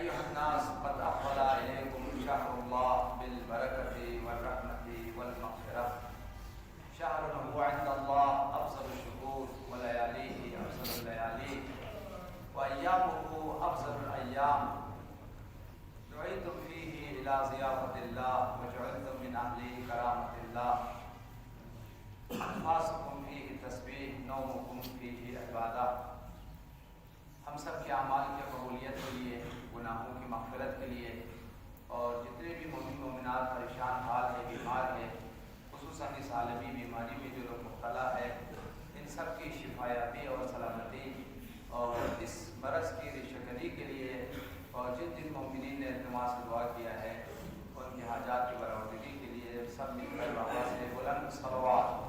أيها الناس قد أقبل إليكم شهر الله بالبركة والرحمة والمغفرة، شهر هو عند الله أفضل الشهور ولياليه أفضل الليالي وأيامه أفضل الأيام، دعيتم فيه إلى ضيافة الله وجعلتم من أهل كرامة الله، أنفاسكم فيه تسبيح، نومكم فيه عبادة۔ ہم سب کے اعمال کی قبولیت کے لیے، گناہوں کی مغفرت کے لیے، اور جتنے بھی مومن مومنات پریشان حال ہے، بیمار ہے، خصوصاً اس عالمی بیماری میں جو لوگ مبتلا ہے، ان سب کی شفایابی اور سلامتی اور اس مرض کی ریشہ کے لیے، اور جن جن مومنین نے التماس سے دعا کیا ہے ان کی حاجات کی برآمدگی کے لیے سب مل کر بابا سے بلند صلوات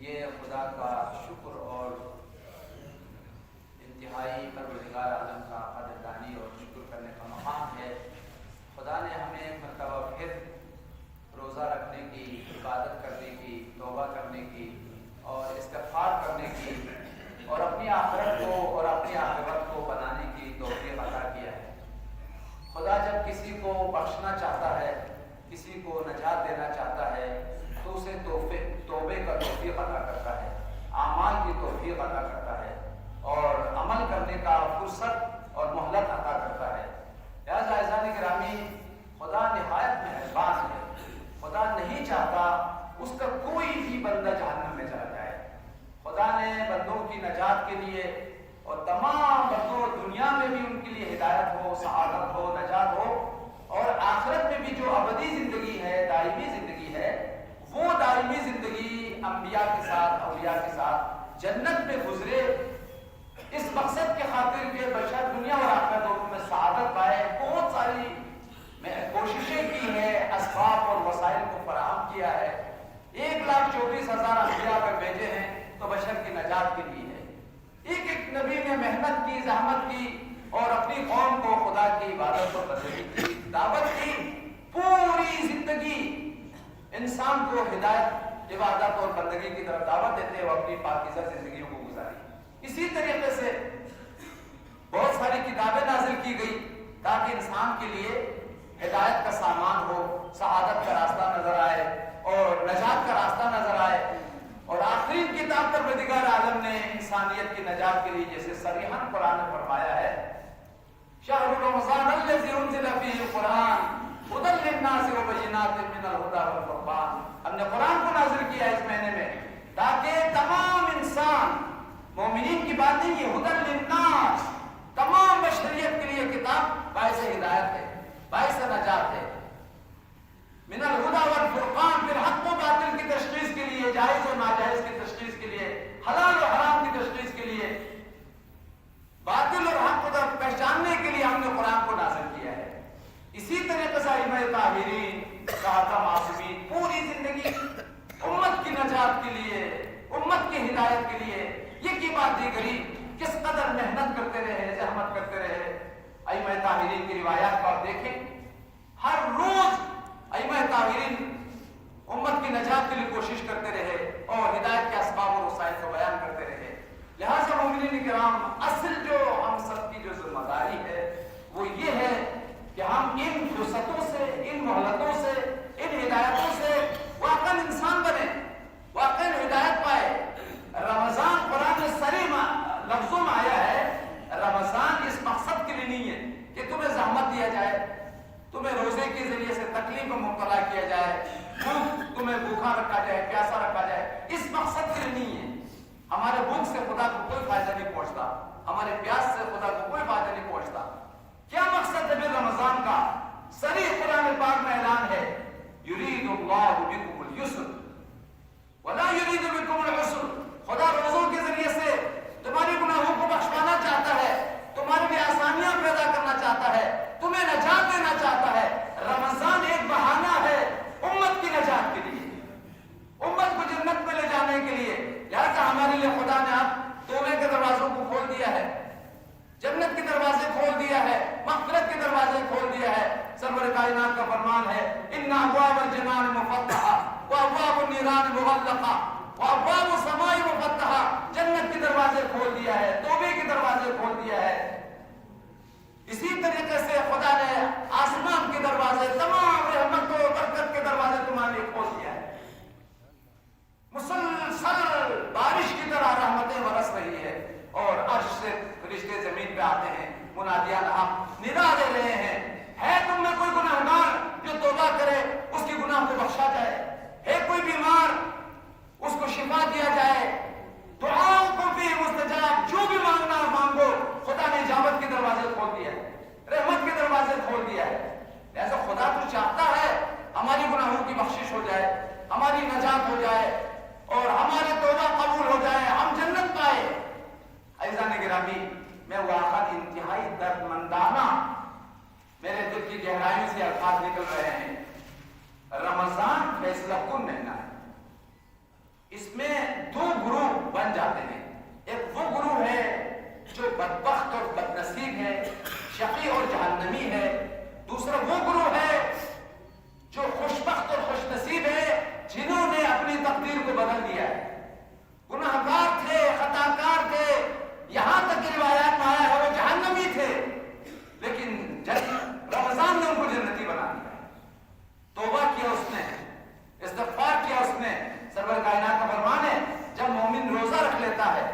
یہ خدا کا شکر اور انتہائی پروردگار عالم کا قدردانی اور شکر کرنے کا مقام ہے۔ خدا نے ہمیں ایک مرتبہ پھر روزہ رکھنے کی، عبادت کرنے کی، توبہ کرنے کی اور استغفار کرنے کی اور اپنی آخرت کو اور اپنی عاقبت کو بنانے کی توفیق عطا کیا ہے۔ خدا جب کسی کو بخشنا چاہتا ہے، کسی کو نجات دینا چاہتا ہے تو اسے توبے کا توفیق عطا کرتا ہے، اعمال کی توفیق عطا کرتا ہے اور عمل کرنے کا فرصت اور مہلت عطا کرتا ہے۔ لہٰذا عزیزان گرامی، خدا نہایت مہربان ہے۔ خدا نہیں چاہتا اس کا کوئی بھی بندہ جہنم میں چلا جائے۔ خدا نے بندوں کی نجات کے لیے اور تمام بندوں دنیا میں بھی ان کے لیے ہدایت ہو، سعادت ہو، نجات ہو، اور آخرت میں بھی جو ابدی زندگی ہے، دائمی زندگی ہے، وہ دائمی زندگی انبیاء کے ساتھ، اولیاء کے ساتھ جنت میں گزرے، اس مقصد کے خاطر کہ بشر دنیا اور آخرت دونوں میں سعادت پائے۔ بہت ساری کوششیں کی ہے، اسباب اور وسائل کو فراہم کیا ہے۔ 1,24,000 انبیاء پر بھیجے ہیں تو بشر کی نجات کے لیے ہے۔ ایک ایک نبی نے محنت کی، زحمت کی اور اپنی قوم کو خدا کی عبادت اور بندگی کی دعوت کی۔ پوری زندگی انسان کو ہدایت، عبادت اور بندگی کی طرف دعوت دیتے ہوئے اپنی پاکیزہ زندگیوں کو گزاری۔ اسی طریقے سے بہت ساری کتابیں نازل کی گئی تاکہ انسان کے لیے ہدایت کا سامان ہو، سعادت کا راستہ نظر آئے اور نجات کا راستہ نظر آئے۔ اور آخری کتاب پروردگار عالم نے انسانیت کی نجات کے لیے جیسے صریحاً قرآن نے فرمایا ہے، شہر رمضان الذی انزل فیہ القرآن ھدی للناس وبینات من الھدی والفرقان۔ ہم نے قرآن کو نازل کیا اس مہینے میں تاکہ تمام انسان، مومنین کی بات نہیں، یہ ھدی للناس، تمام بشریت کے لیے کتاب باعث ہدایت ہے، باعث نجات ہے۔ من الھدی والفرقان، پھر حق و باطل کی تشخیص کے لیے، جائز و ناجائز کی تشخیص کے لیے، حلال و حرام کی تشخیص کے لیے، باطل اور حق کو پہچاننے کے لیے ہم نے قرآن کو نازل کیا ہے۔ اسی طریقے سے ائمہ طاہرین، صحابہ معصومین پوری زندگی امت کی نجات کے لیے، امت کی ہدایت کے لیے یہ کی بات دیگری کس قدر محنت کرتے رہے، زحمت کرتے رہے۔ ائمہ طاہرین کی روایات کو آپ دیکھیں، ہر روز ائمہ طاہرین امت کی نجات کے لیے کوشش کرتے رہے اور ہدایت کے اسباب اور وسائل کو بیان کرتے رہے۔ لہٰذا مومنین کرام، اصل جو ہم سب کی جو ذمہ داری ہے وہ یہ ہے کہ ہم ان فرصتوں سے، ان مہلتوں سے، ان ہدایتوں سے واقعاً انسان بنے، واقعاً ہدایت پائے۔ رمضان قرآن میں صریح لفظوں میں آیا ہے، رمضان اس مقصد کے لیے نہیں ہے کہ تمہیں زحمت دیا جائے، تمہیں روزے کے ذریعے سے تکلیف میں مبتلا کیا جائے، تمہیں بھوکا رکھا جائے، پیاسا رکھا جائے، اس مقصد کے لیے نہیں ہے۔ ہمارے بھوک سے خدا کو کوئی فائدہ نہیں پہنچتا، ہمارے پیاس سے خدا کو کوئی فائدہ نہیں پہنچتا۔ کیا مقصد ہے پھر رمضان کا؟ صریح قرآن پاک میں اعلان ہے، یرید اللہ بکم اليسر ولا یرید بکم العسر۔ خدا روزوں کے ذریعے سے تمہاری گناہوں کو بخشوانا چاہتا ہے، تمہارے لیے آسانیاں پیدا کرنا چاہتا ہے، تمہیں نجات دینا چاہتا ہے۔ رمضان ایک بہانہ ہے امت کی نجات کے لیے، امت کو جنت میں لے جانے کے لیے۔ لہذا ہمارے لیے خدا نے توبے کے دروازوں کو کھول دیا ہے، جنت کے دروازے کھول دیا ہے، مغفرت الجنان مغلقہ وابواب السماء مفتحہ، جنت کے دروازے کھول دیا ہے، توبے کے دروازے کھول دیا ہے۔ اسی طریقے سے خدا نے آسمان کے دروازے، تمام رحمت و برکت کے دروازے تمہارے لیے کھول دیا ہے۔ مسلسل بارش کی طرح رحمتیں برس رہی ہے، اور عرش سے فرشتے زمین پہ آتے ہیں، منادیان حق ندا دے رہے ہیں، ہے تم میں کوئی گناہگار جو توبہ کرے اس کی گناہ کو بخشا جائے، ہے کوئی بیمار اس کو شفا دیا جائے، دعاؤں بھی مستجاب، جو بھی مانگنا مانگو، خدا نے اجابت کے دروازے کھول دیا ہے، رحمت کے دروازے کھول دیا ہے۔ ایسا خدا تو چاہتا ہے ہماری گناہوں کی بخشش ہو جائے، ہماری نجات ہو جائے، اور ہماری توبہ قبول ہو جائے، ہم جنت پائے۔ عزیزان گرامی، میں واقعی انتہائی درد مندانہ میرے دل کی گہرائیوں سے الفاظ نکل رہے ہیں۔ رمضان فیصلہ کن مہینہ ہے، اس میں دو گروہ بن جاتے ہیں، ایک وہ گروہ ہے جو بدبخت اور بدنصیب ہے، شقی اور جہنمی ہے، دوسرا وہ گروہ ہے جو خوشبخت اور خوش نصیب ہے، جنہوں نے اپنی تقدیر کو بدل دیا ہے۔ گناہگار تھے، خطاکار تھے، یہاں تک کہ روایات میں آیا ہے وہ جہنمی تھے، لیکن رمضان نے ان کو جنتی بنا دیا۔ توبہ کیا اس نے، استغفار کیا اس نے۔ سرور کائنات کا فرمان ہے جب مومن روزہ رکھ لیتا ہے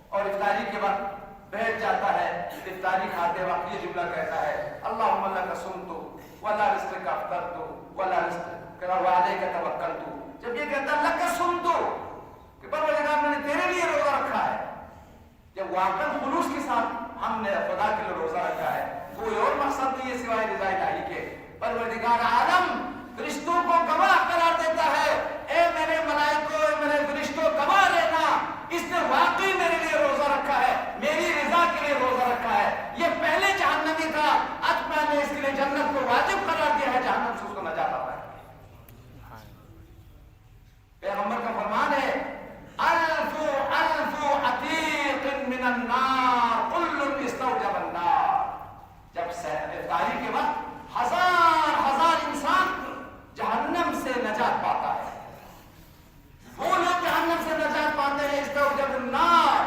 اور افطاری کے وقت بیٹھ جاتا ہے، افطاری کھاتے وقت یہ جملہ کہتا ہے اللہم لک صمت ولا رزقک افطرت ولا رزقک وعلیک توکلت۔ جب یہ کہتا ہے لک صمت کہ پروردگار میں نے تیرے لیے روزہ رکھا ہے، جب واقعا خلوص کے ساتھ ہم نے خدا کے لیے روزہ رکھا ہے، کوئی اور مقصد نہیں ہے سوائے رضا الہی کے، پروردگار عالم فرشتوں کو گواہ قرار دیتا ہے، اے میرے ملائکوں، اے میرے فرشتوں گواہ لینا، اس نے واقعی میرے لیے روزہ رکھا ہے، میری رضا کے لیے روزہ رکھا ہے۔ یہ پہلے جہنمی تھا، اب میں نے اس کے لیے جنت کو واجب قرار دیا ہے، جہنم سے اس کو نجات عطا ہے۔ پیغمبر کا فرمان ہے الف عتیق من النار کل استوجب النار۔ جب افطاری کے وقت ہزار انسان جہنم سے نجات پاتا ہے، وہ لوگ جہنم سے نجات پاتے ہیں استوجب النار،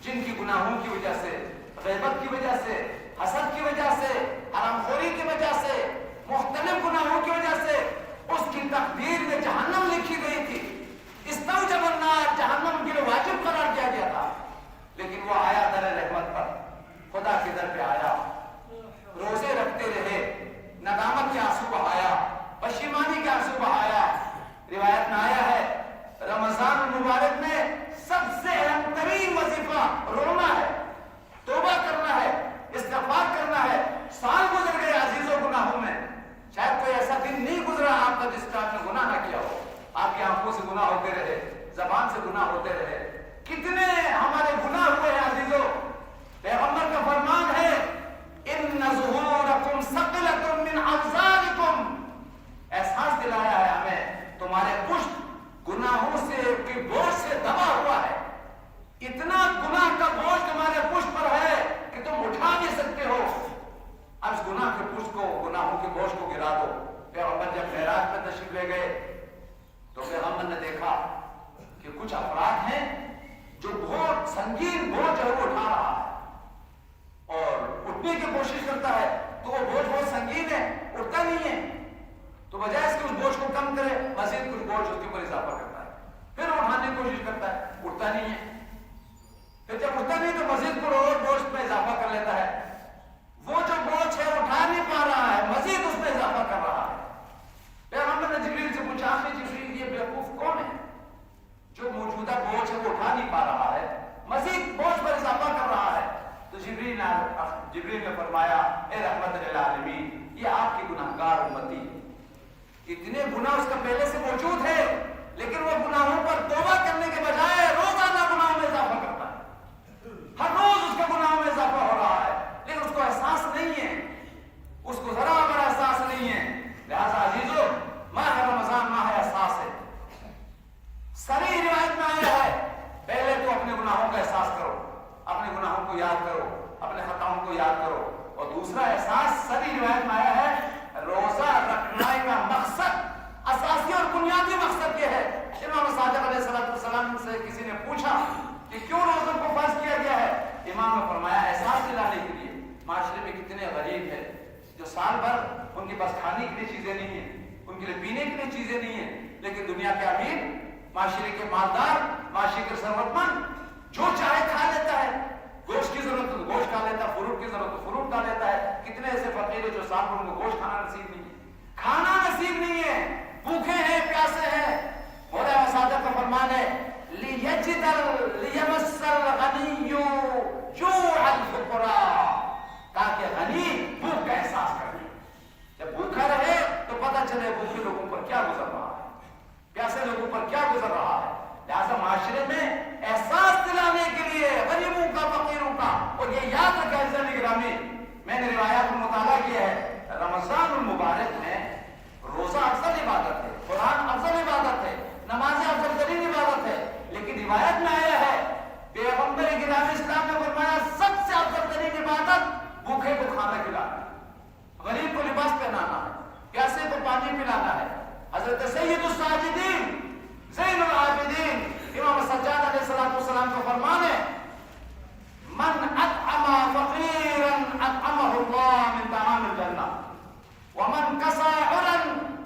جن کی گناہوں کی وجہ سے، غیبت کی وجہ سے، حسد کی وجہ سے، حرام خوری کی وجہ سے، مختلف گناہوں کی وجہ سے اس کی تقدیر میں جہنم لکھی گئی تھی، استوجب النار، جہنم کے لیے واجب قرار دیا گیا تھا، لیکن وہ آیا در رحمت پر، خدا کے در پہ آیا، روزے رکھتے رہے، ندامت کے آنسو بہایا، پشیمانی کے آنسو بہایا۔ روایت میں آیا ہے رمضان المبارک میں سب سے اہم ترین وظیفہ رونا ہے، توبہ کرنا ہے، استغفار کرنا ہے۔ سال گزر گئے عزیزوں گناہوں میں، شاید کوئی ایسا دن نہیں گزرا آپ کا جس کا آپ نے گناہ نہ کیا ہو، آپ کی آنکھوں سے گناہ ہوتے رہے، زبان سے گناہ ہوتے رہے، کتنے ہمارے گناہ ہوئے ہیں عزیزوں۔ پیغمبر کا فرمان ہے ان ظہورکم ثقلۃ من اوزارکم، احساس دلایا ہے ہمیں تمہارے پشت گناہوں سے کی بوجھ سے دبا ہوا ہے، اتنا گناہ کا بوجھ تمہارے پشت پر ہے کہ تم اٹھا نہیں سکتے ہو۔ اب اس گناہ کے پشت کو، گناہوں کے بوجھ کو گرا دو۔ پیغمبر جب معراج میں تشریف لے گئے تو پیغمبر نے دیکھا کہ کچھ افراد ہیں جو بہت سنگین بوجھ ہے وہ اٹھا رہا ہے اور اٹھنے کی کوشش کرتا ہے، تو وہ بوجھ بہت سنگین ہے، اٹھتا نہیں ہے، تو بجائے اس کے اس بوجھ کو کم کرے مزید کچھ بوجھ اس کے اوپر اضافہ کرتا ہے، پھر اٹھانے کی کوشش کرتا ہے، اٹھتا نہیں ہے، پھر جب اٹھتا نہیں تو مزید کوئی اور بوجھ میں اضافہ کر لیتا ہے، وہ جو بوجھ ہے اٹھا نہیں پا رہا ہے، مزید اس میں اضافہ کر رہا ہے۔ پیغمبر نے جبریل سے پوچھا جبریل یہ بیوقوف کون ہے جو موجودہ بوجھ ہے وہ اٹھا نہیں پا رہا ہے، مزید بوجھ پر اضافہ کر رہا ہے؟ تو جبریل نے فرمایا اے رحمت للعالمین، یہ آپ کی گناہگار امتی، اتنے گناہ اس کا پہلے سے موجود ہے، لیکن وہ گناہوں پر توبہ کرنے کے بجائے روزانہ گناہوں میں اضافہ کرتا ہے، ہر روز اس کا گناہوں میں اضافہ ہو رہا ہے، لیکن اس کو احساس نہیں ہے، اس کو ذرا بڑا احساس نہیں ہے۔ لہذا عزیزو، ماہ رمضان ماہ احساس ہے۔ صریح روایت میں آیا ہے پہلے تو اپنے گناہوں کا احساس کرو، اپنے گناہوں کو یاد کرو، اپنے خطاؤں کو یاد کرو، اور دوسرا احساس صریح روایت میں آیا ہے روزہ رکھنے کا مقصد، اساسی اور بنیادی مقصد یہ ہے غریب ہے جو سال بھر ان کے پاس کھانے کے لیے چیزیں نہیں ہیں, ان کے لیے پینے کے لیے چیزیں نہیں ہیں, لیکن دنیا کے امیر, معاشرے کے مالدار, معاشرے کے ثروت مند جو چاہے کھا لیتا ہے. گوشت کی ضرورت تو گوشت کھا لیتا ہے, فروٹ کی ضرورت تو فروٹ کھا لیتا ہے. کتنے ایسے فقیر ہیں جو سال بھر ان کو گوشت کھانا نصیب نہیں ہے, کھانا نصیب نہیں ہے, بھوکے ہیں, پیاسے ہیں. مولا صادق کا فرمان ہے لیمس الغنی جوع الفقراء, تاکہ غنی بھوک کا احساس کرے. جب بھوکا رہے تو پتہ چلے بھوکے لوگوں پر کیا گزر رہا ہے, پیاسے لوگوں پر کیا گزر رہا ہے. لہذا معاشرے میں احساس دلانے کے لیے غریبوں کا, فقیروں کا, اور یہ یاد رکھا عزیزان گرامی, میں نے روایات میں مطالعہ کیا ہے, رمضان المبارک میں روزہ افضل عبادت ہے, قرآن افضل عبادت ہے, نماز افضل ترین عبادت ہے, لیکن روایت میں آیا ہے پیغمبر گرامی اسلام نے فرمایا سب سے افضل ترین عبادت بھوکے کو کھانا کھلانا, غریب کو لباس پہنانا ہے, پیاسے کو پانی پلانا ہے. حضرت سید الساجدین زین العابدین امام سجاد علیہ السلام کا فرمان ہے من اطعم فقیرا اطعمه اللہ من طعام الجنہ ومن کسا عرا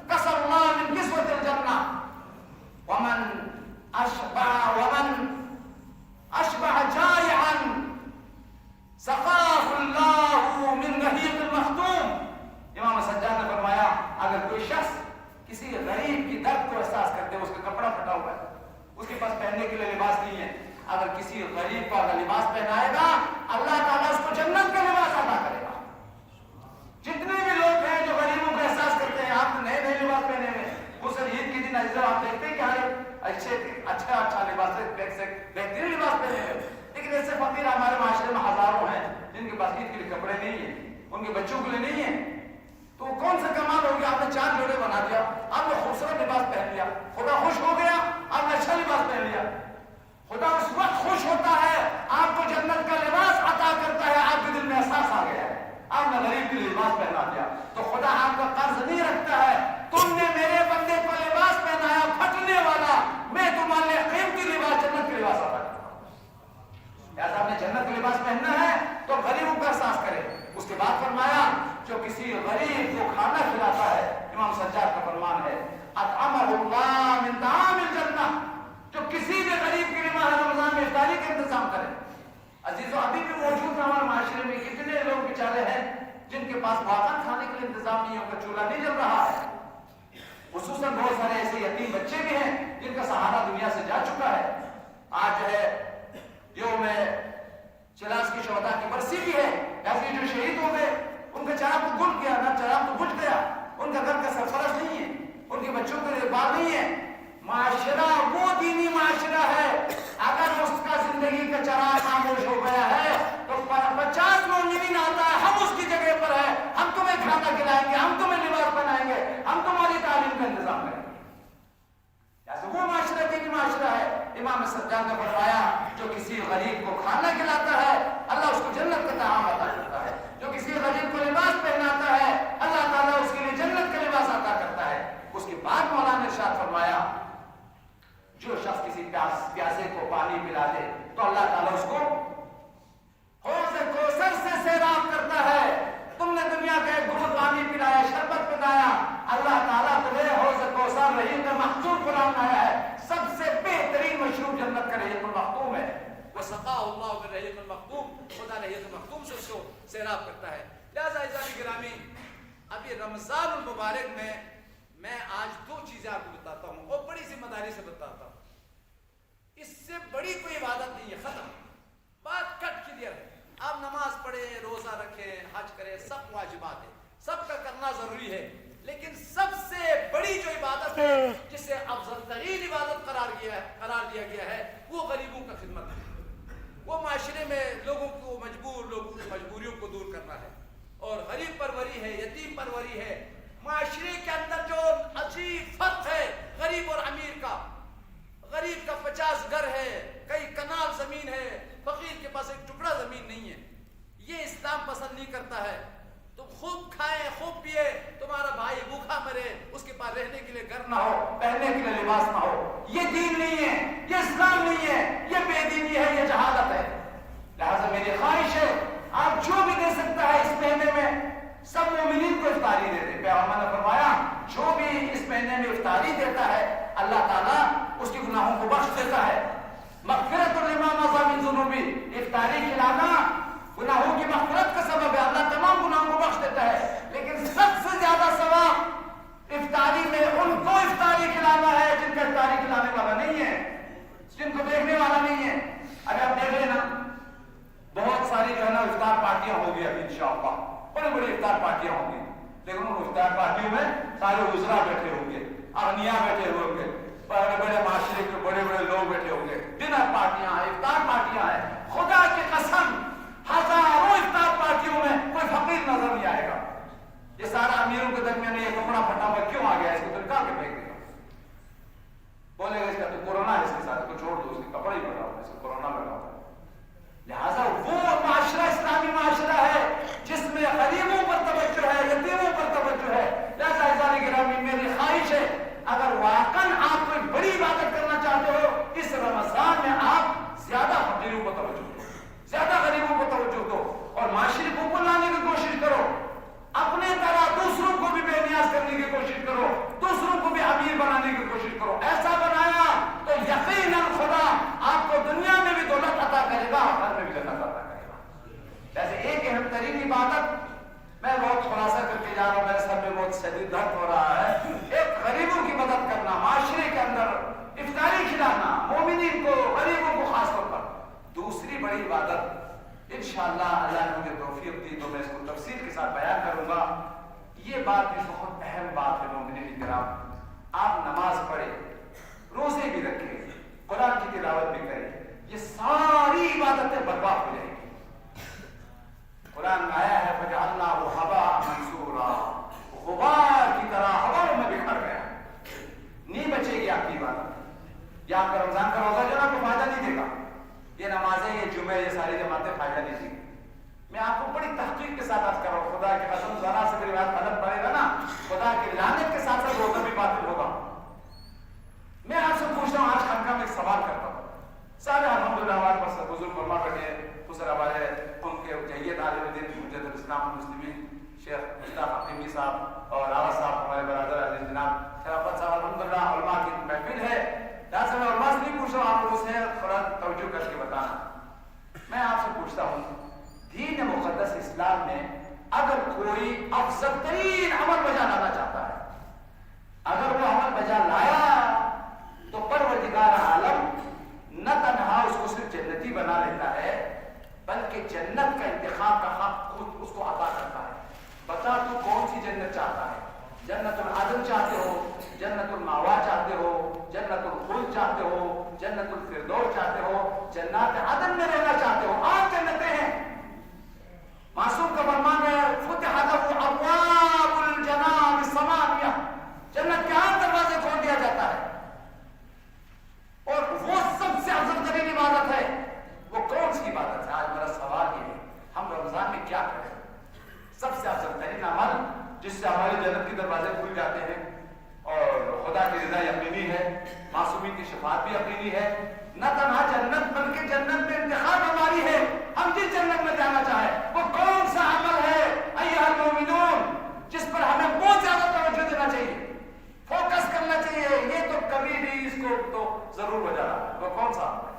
کسا اللہ من کسوة الجنہ ومن اشبع جائعا سقاه اللہ من رحیق المختوم. امام سجاد نے فرمایا اگر کوئی شخص کسی غریب کی درد کو احساس کرتے, اس کا کپڑا پھٹا ہوا ہے, اس کے پاس پہننے کے لیے لباس نہیں ہے, اگر کسی غریب کو اگر لباس پہنائے گا اللہ تعالیٰ اس کو جنت کا لباس عطا کرے گا. جتنے بھی لوگ ہیں جو غریبوں کا احساس کرتے ہیں, آپ نئے نئے لباس پہنے ہوئے, وہ سر عید کے دن عزیزاں آپ دیکھتے ہیں کہ اچھا لباس, بہترین لباس پہنے ہوئے, لیکن ایسے فقیر ہمارے معاشرے میں ہزاروں ہیں جن کے پاس عید کے لیے کپڑے نہیں ہیں, ان کے بچوں کے لیے نہیں ہیں. تو کون سا کمال ہو گیا, آپ نے 4 جوڑے بنا دیا, آپ نے خوبصورت لباس پہن لیا, خدا خوش ہو گیا, آپ نے اچھا لباس پہن لیا. خدا اس وقت خوش ہوتا ہے آپ کو جنت کا لباس عطا کرتا ہے, آپ کے دل میں احساس آ گیا ہے, آپ نے غریب کے لیے لباس پہنا دیا, تو خدا آپ کا قرض نہیں رکھتا ہے. تم نے میرے بندے کو لباس پہنایا پھٹنے والا, میں تمہارے لیے قیمتی لباس جنت کے لباس عطا کرتا ہوں. لہٰذا آپ نے جنت کا لباس پہننا ہے تو غریبوں کا احساس کرے. اس کے بعد فرمایا جو کسی غریب کو کھانا کھلاتا ہے, امام سجاد کا فرمان ہے اطعمہ اللہ من طعام الجنہ, جو کسی بھی غریب کے لیے ماہ رمضان میں افطاری کا انتظام کرے. عزیزو ابھی بھی موجود ہے ہمارے معاشرے میں کتنے لوگ بیچارے ہیں جن کے پاس واقعا کھانے کے لیے انتظام نہیں, ان کا چولہا نہیں جل رہا ہے. خصوصاً بہت سارے ایسے یتیم بچے بھی ہیں جن کا سہارا دنیا سے جا چکا ہے. آج جو ہے یوم چلاس کی شہداء کی برسی بھی ہے, ایسے جو شہید ہو گئے ان کا چراغ تو گل گیا, نہ چراغ تو بجھ گیا, ان کا گھر کا سرپرست نہیں ہے, ان کے بچوں کے لیے بار نہیں ہے. معاشرہ وہ دینی معاشرہ ہے, اگر اس کا زندگی کا چراغ خاموش ہو گیا ہے تو 50 مومنین آتا ہے, ہم اس کی جگہ پر ہے, ہم تمہیں کھانا کھلائیں گے, ہم تمہیں لباس پہنائیں گے, ہم تمہاری تعلیم کا انتظام کریں گے. ایسے وہ معاشرہ دینی معاشرہ ہے. امام سجاد نے فرمایا جو کسی غریب کو کھانا کھلاتا ہے اللہ اس کو جنت کا طعام عطا کرتا ہے, جو کسی غریب کو لباس پہناتا ہے اللہ تعالیٰ اس کے لیے جنت کا لباس عطا کرتا ہے. اس کے بعد مولانا نے ارشاد فرمایا جو شخص کسی پیاسے کو پانی پلا دے تو اللہ تعالیٰ اس کو حوض کوثر سے سیراب کرتا ہے. تم نے دنیا کا ایک گھونٹ پانی پلایا, شربت پلایا, اللہ تعالیٰ تمہیں حوض کوثر رحیق مختوم پلانا ہے. سب سے بہترین مشروب جنت کا رحیق المختوم ہے. وسقاہ اللہ بالرحیق المختوم, خدا رحیق المختوم سے اس کو سیراب کرتا ہے. لہذا عزیزان گرامی, ابھی رمضان المبارک میں آج 2 چیزیں آپ کو بتاتا ہوں اور بڑی ذمہ داری سے بتاتا ہوں. اس سے بڑی کوئی عبادت نہیں ہے, ختم, بات کٹ کلیئر ہے. آپ نماز پڑھیں, روزہ رکھیں, حج کریں, سب واجبات ہے, سب کا کرنا ضروری ہے, لیکن سب سے بڑی جو عبادت ہے جسے افضل ترین عبادت قرار دیا گیا ہے وہ غریبوں کا خدمت ہے. وہ معاشرے میں لوگوں کی مجبوریوں کو دور کرنا ہے, اور غریب پروری ہے, یتیم پروری ہے. معاشرے کے اندر جو عجیب فرق ہے غریب اور امیر کا, غریب کا 50 گھر ہے, کئی کنال زمین ہے, فقیر کے پاس ایک ٹکڑا زمین نہیں ہے. یہ اسلام پسند نہیں کرتا ہے. تم خوب کھائیں, خوب پیے, تمہارا بھائی بھوکا مرے, اس کے پاس رہنے کے لیے گھر نہ ہو, پہننے کے لیے لباس نہ ہو. یہ دین نہیں ہے, یہ اسلام نہیں ہے, یہ بے دینی ہے, یہ جہالت ہے. لہذا میری خواہش ہے آپ جو بھی دے سکتا ہے اس مہینے میں پیغمبر نے فرمایا جو بھی اس مہینے میں افطاری دیتا ہے اللہ تعالیٰ اس کے گناہوں کو بخش دیتا ہے. مغفرت لما مضى من ذنوبی، افطاری کھلانا گناہوں کی مغفرت کا سبب ہے. اللہ تمام گناہوں کو بخش دیتا ہے. لیکن سب سے زیادہ ثواب افطاری میں ان کو افطاری کھلانا ہے جن کا افطاری کھلانے والا نہیں ہے، جن کو دیکھنے والا نہیں ہے. اگر آپ دیکھ لینا بہت ساری جو ہے نا افطار پارٹیاں ہوگی ابھی انشاءاللہ، بڑی بڑی افطار پارٹیاں ہوں گی، لیکن ان افطار پارٹیوں میں سارے وزراء بیٹھے ہوں گے، اغنیاء بیٹھے ہوئے ہوں گے، بڑے بڑے معاشرے کے بڑے بڑے لوگ بیٹھے ہوں گے. ڈنر پارٹیاں ہیں، افطار پارٹیاں ہیں. خدا کی قسم ہزاروں افطار پارٹیوں میں کوئی فقیر نظر نہیں آئے گا. یہ سارا امیروں کے درمیان یہ کپڑا پھٹا ہوا کیوں آ گیا؟ اس کو تو نکال کے پھینک دے گا. بولے گا اس کا تو کورونا ہے، اس کے ساتھ کو چھوڑ دو، اس کے کپڑا ہی پھٹا ہوا ہے، اس کو کورونا لگا ہوا ہے. لہٰذا وہ معاشرہ اسلامی معاشرہ ہے جس میں غریبوں پر توجہ ہے، یتیموں پر توجہ ہے. لہٰذا عزیزان گرامی میری خواہش ہے اگر واقعاً آپ کوئی بڑی عبادت کرنا چاہتے ہو اس رمضان میں آپ زیادہ فقیروں کو توجہ دو، زیادہ غریبوں کو توجہ دو اور معاشرے کو لانے کی کوشش کرو. اپنے طرح دوسروں کو بھی بے نیاز کرنے کی کوشش کرو، دوسروں کو بھی امیر بنانے کی کوشش کرو. ایسا بنایا تو یقیناً خدا آپ کو دنیا میں بھی دولت عطا کرے گا، آخرت میں بھی جنت عطا کرے گا. جیسے ایک اہم ترین عبادت میں بہت خلاصہ کر کے جا رہا ہوں، میرے سر میں بہت شدید درد ہو رہا ہے. ایک غریبوں کی مدد کرنا، معاشرے کے اندر افطاری کھلانا مومنین کو، غریبوں کو خاص طور پر. دوسری بڑی عبادت انشاءاللہ اللہ نے مجھے توفیق دی تو میں اس کو تفصیل کے ساتھ بیان کروں گا. یہ بات بھی بہت اہم بات ہے مومنین کرام. آپ نماز پڑھیں، روزے بھی رکھیں، قرآن کی تلاوت بھی کریں، یہ ساری عبادتیں برباد ہو جائیں گی. قرآن میں آیا ہے فَجَعَلْنَاهُ هَبَاءً مَنْثُورًا، غبار کی طرح ہواؤں میں بکھر گیا. نہیں بچے گی آپ کی عبادت. یہ آپ کا رمضان کا روزہ جو ہے کو فائدہ نہیں دے گا، یہ نمازیں، یہ جمعے، یہ ساری جماعتیں فائدہ نہیں دیں گی. میں آپ کو بڑی تحقیق کے ساتھ عرض کر رہا ہوں، خدا کی قسم ذرا سے میری بات غلط پڑے گا نا خدا کی لعنت کے ساتھ ساتھ روزہ بھی باطل ہوگا. میں آپ سے پوچھ رہا ہوں، آج خانقاہ میں ایک سوال کرتا ہوں. سارے الحمدللہ ہمارے پاس بزرگ علماء بیٹھے ہیں، خصوصاً ہمارے ان کے جیت عالم دین حجت الاسلام المسلمین شیخ مشتاق حکیمی صاحب اور آغا صاحب ہمارے برادر عزیز جناب شرافت صاحب، الحمدللہ علماء کی محفل ہے. لہٰذا میں علماء سے نہیں پوچھ رہا ہوں، آپ لوگوں سے تھوڑا توجہ کر کے بتانا. میں آپ سے پوچھتا ہوں دین مقدس اسلام میں اگر کوئی افضل ترین عمل بجا لانا چاہتا ہے، اگر وہ عمل بجا لایا تو پروردگار عالم نہ تنہا اس کو صرف جنتی بنا لیتا ہے بلکہ جنت کا انتخاب کا حق خود اس کو عطا کرتا ہے. بتا تو کون سی جنت چاہتا ہے؟ جنت العدن چاہتے ہو، جنت المأوا چاہتے ہو، جنت الخلد چاہتے ہو، جنت الفردوس چاہتے ہو، جنات عدن میں رہنا چاہتے ہو؟ 8 جنتیں ہیں. معصوم کا فرمان ہے فتحت له ابواب الجنان الثمانیہ، جنت کے 8 دروازے کھول دیا جاتا ہے. اور وہ سب سے افضل ترین عبادت ہے. وہ کون سی عبادت ہے؟ آج میرا سوال یہ ہے ہم رمضان میں کیا کریں؟ سب سے افضل ترین عمل جس سے ہمارے جنت کے دروازے کھل جاتے ہیں اور خدا کی رضا یقینی ہے، معصومین کی شفاعت بھی یقینی ہے. نہ تنہا جنت بلکہ جنت میں انتخاب ہماری ہے، ہم جس جنت میں جانا چاہیں. وہ کون سا عمل ہے ایھا المؤمنون جس پر ہمیں بہت زیادہ توجہ دینا چاہیے، فوکس کرنا چاہیے؟ یہ تو کبھی بھی اس کو تو ضرور بجا رہا ہے. وہ کون سا عمل ہے؟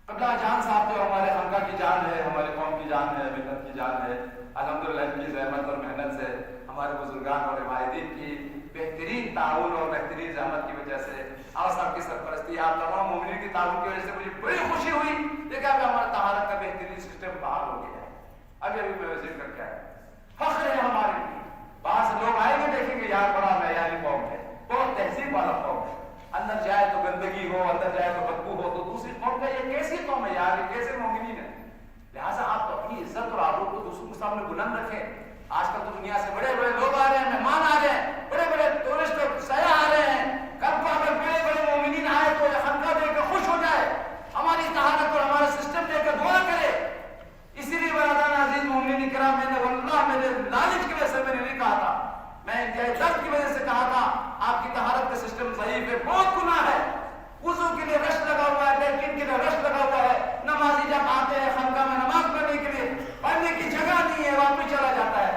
قبلہ جان صاحب جو ہمارے خانقاہ کی جان ہے، ہمارے قوم کی جان ہے، ملت کی جان ہے، الحمدللہ ان کی زحمت اور محنت سے ہمارے بزرگان اور روایتین کی بہترین تعاون اور بہترین زحمت کی وجہ سے آغا صاحب کی سرپرستی، آپ تمام مومنین کی تعاون کی وجہ سے مجھے بڑی خوشی ہوئی. دیکھا کہ ہمارا طہارت کا بہترین سسٹم بحال ہو گیا ہے. ابھی میں وزٹ کر کے آیا، فخر ہے ہمارے لیے. باہر سے لوگ آئیں گے دیکھیں گے یار بڑا معیاری قوم ہے، بہت تہذیب والا قوم ہے. اندر جائے تو گندگی ہو، اندر جائے تو بدبو ہو، تو دوسری قوم کا یہ کیسی قوم ہے یار، یہ کیسے مومنین ہے؟ لہٰذا آپ اپنی عزت اور آبرو کو دوسروں کے سامنے بلند رکھیں. آج کل تو دنیا سے بڑے بڑے لوگ آ رہے ہیں، مہمان آ رہے ہیں، بڑے بڑے ٹورسٹ سیاح آ رہے ہیں. کل کو اگر بڑے بڑے مومنین آئے تو یہ خانقاہ دیکھ کر خوش ہو جائے، ہماری طہارت اور ہمارا سسٹم دیکھ کر دعا کرے. اسی لیے برادران عزیز مومنین کرام، میں نے واللہ میرے لالچ کی وجہ سے میں نے نہیں کہا تھا، میں انتہائی درد کی وجہ سے کہا تھا آپ کی طہارت کا سسٹم ضعیف ہے، بہت گناہ ہے. وضو کے لیے رش لگا ہوا ہے، لیٹرین کے لیے رش لگا ہوا ہے. نمازی جب آتے ہیں خانقاہ میں نماز پڑھنے کے لیے، پڑھنے کی جگہ نہیں ہے، وہاں پہ چلا جاتا ہے.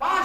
5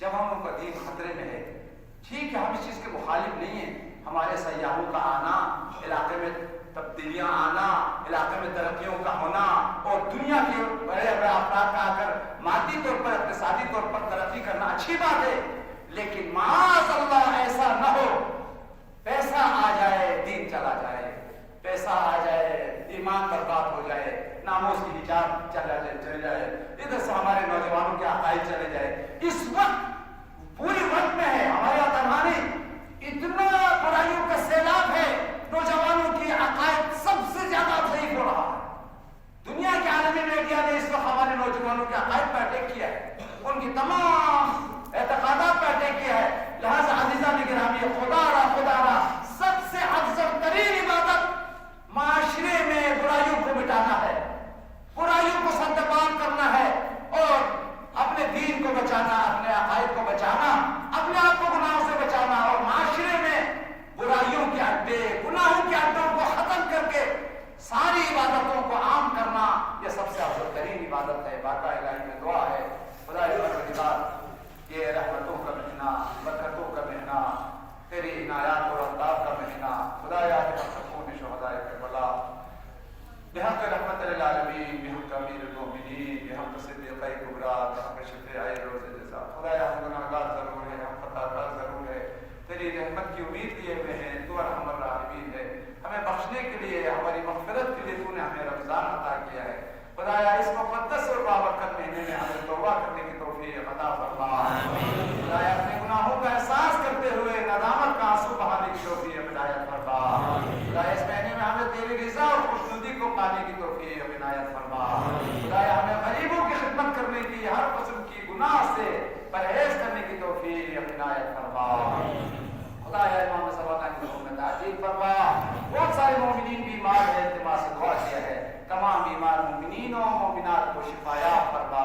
جوانوں کا دین خطرے میں ہے. ٹھیک ہے، ہم اس چیز کے مخالف نہیں ہیں. ہمارے سیاحوں کا آنا، علاقے میں تبدیلیاں آنا، علاقے میں ترقیوں کا ہونا، اور دنیا کے بڑے بڑے افراد کا آ کر مادی طور پر اقتصادی طور پر ترقی کرنا اچھی بات ہے، لیکن معاذ اللہ ایسا نہ ہو پیسہ آ جائے دین چلا جائے، پیسہ آ جائے ایمان برباد ہو جائے، ناموس کی حجاب چلے جائے، ادھر سے ہمارے نوجوانوں کے عقائد چلے جائے. اس وقت پوری وقت میں ہے ہمارے یہاں تنہانی اتنا برائیوں کا سیلاب ہے، نوجوانوں کی عقائد سب سے زیادہ ضعیف ہو رہا ہے. دنیا کے عالمی میڈیا نے اس وقت ہمارے نوجوانوں کے عقائد پر اٹیک کیا ہے، ان کی تمام اعتقادات پر اٹیک کیا ہے. لہذا عزیزان گرامی، خدا را سب سے افضل ترین عبادت معاشرے میں برائیوں کو مٹانا ہے، برائیوں کو سرنگون کرنا ہے، اور اپنے دین کو بچانا، اپنے عقائد کو بچانا، اپنے آپ کو گناہوں سے بچانا، اور معاشرے میں برائیوں کے اڈے، گناہوں کے اڈوں کو ختم کر کے ساری عبادتوں کو عام کرنا، یہ سب سے افضل ترین عبادت ہے. بارگاہ الہی میں دعا ہے، خدا پروردگار یہ رحمتوں کا مہینہ، برکتوں کا مہینہ، تیری عنایات اور الطاف کا مہینہ، خدایا ہم سکون شہدائے کربلا بحق رحمت للعالمین، بحق امیر المؤمنین، بحق صدیقہ کبریٰ، بحق شفیع روز جزا. خدایا ہم گناہگار ضرور ہیں، ہم خطا کار ضرور ہیں، تیری رحمت کی امید لیے ہوئے ہیں، تو ارحم الراحمین ہے. ہمیں بخشنے کے لیے، ہماری مغفرت کے لیے تو نے ہمیں رمضان عطا کیا ہے. خدایا اس مقدس اور بابرکت مہینے میں ہمیں توبہ کرنے کی توفیق عطا فرما. خدایا اپنے گناہوں کا احساس کرتے ہوئے ندامت کا آنسو بہانے کی توفیق عنایت فرما. خدایا اس مہینے میں ہمیں تیری رضا اور خوشنودی کو پانے کی توفیق عنایت فرما. خدایا ہمیں غریبوں کی خدمت کرنے کی، ہر قسم کی گناہ سے پرہیز کرنے کی توفیق عنایت فرما. خدایا امام صبح کی روح میں تعجیل فرما. بہت سارے مومنین بیمار ہیں، التماس دعا کیا ہے، تمام بیمار مومنین و مومنات کو شفایاب فرما.